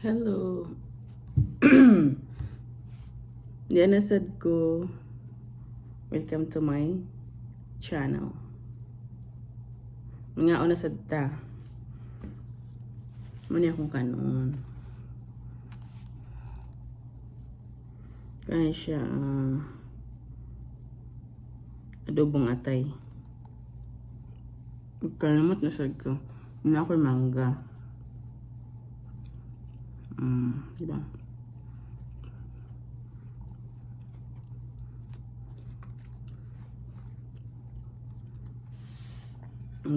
Hello. Diyan sad ko. Welcome to my channel. Mga una sad ta. Mani akong kanon. Kaya siya adobong atay. Kalamot na sad ko. Una ako mangga. Diba?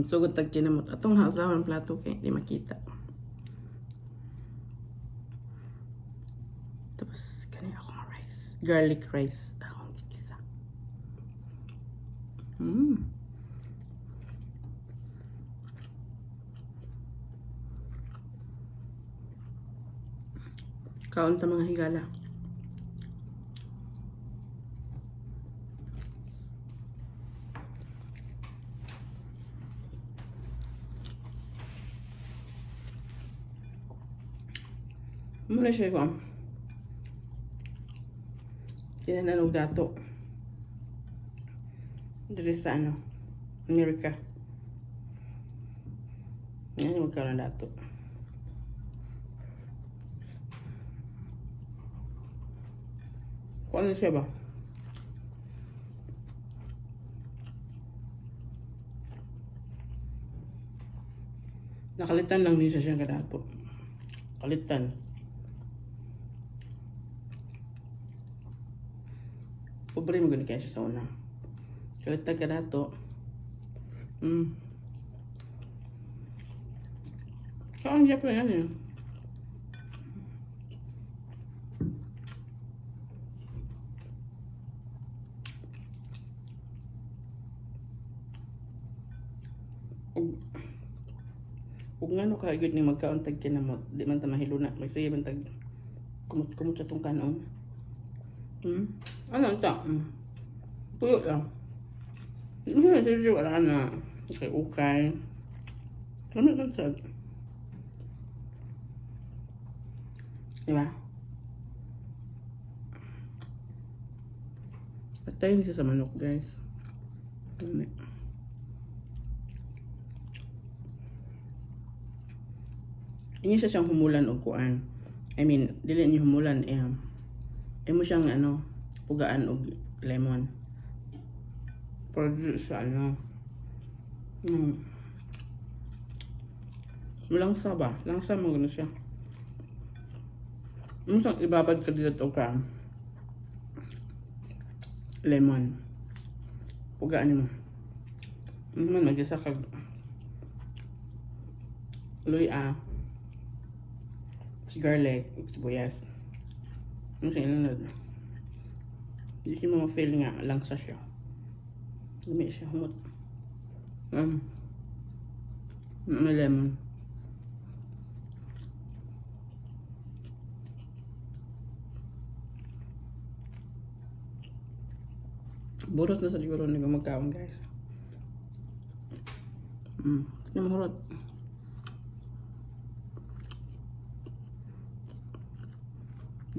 Sugod tag kinamot. Atong hasawan plato kay di makita. Tapos kani ako rice. Garlic rice. Akong kikisa. Kaon ta mga higala. Muna siya ko. Kinanan og dato. Dito sa Amerika. Yan magkaroon ng dato. Kung ano siya ba? Nakalitan lang niya siya kadato. Kalitan. Pobre mo gani kaya siya sa una. Kalitan kadato. Saan siya pa yan eh? Ug ngano ka gyud ni magkaon tag kinamot, di man ta mahiluna, magsige man tag kumot-kumot sa tong kanon. Ano ta? Puyo lang. Ano sa wala na. Okay, ukay. Ano lang sa? Diba? At tayo nisa sa manok, guys. Ini siya siyang humulan o kuan. I mean, dili niyo humulan mo siyang pugaan og lemon. Pwede sa malangsa ba? Langsa mo gano siya. Mo siyang ibabad ka dito ka lemon. Pugaan mo. Man magisa kag luya. Garlic, sibuyas. Ano siya inunod? Hindi siya ma-feel nga langsa siya. Lumi siya humot. May lemon. Buros na sa siguro na magkaon, guys. Hindi mahurot.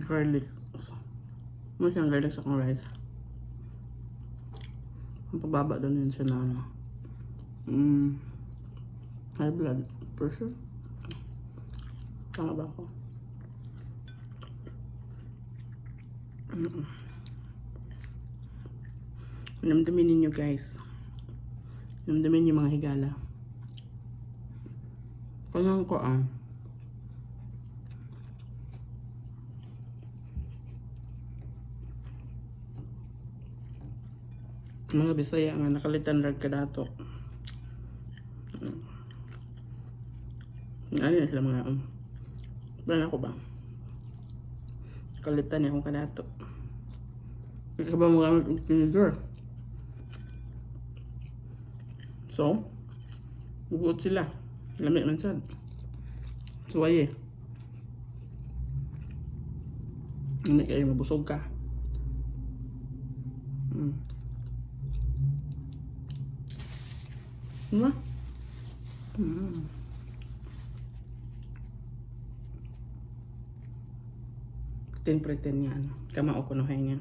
Garlic. Ano siyang garlic sa kong rice. Ang pababa doon yun siya na high blood pressure. Tama ba ako? Namdamin ninyo, guys. Namdamin niyo mga higala. Kanyang ko mga Bisaya nga nakalitan rag kadato. Ano na sila mga plan ako ba? Kalitan niya akong kadato. Hindi ka ba magamit ng tinidor? So, bubuot sila. Lamig man sad. Suwaye. Hindi kayo mabusog ka. Diba? 10 niya, ano. Kamao ko no niya.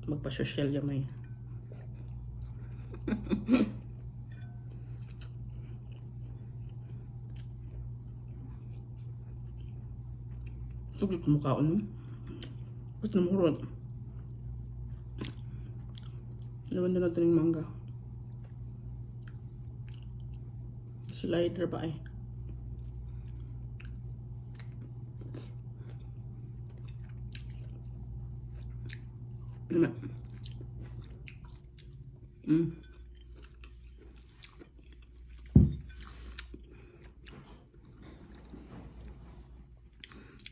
Magpa-social niya may. Sugit ko mukha no. Pati na murot. Lawan na natin yung mangga. Slider pa eh. Naman.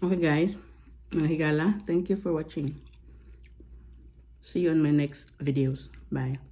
Okay guys, mga higala, thank you for watching. See you on my next videos. Bye.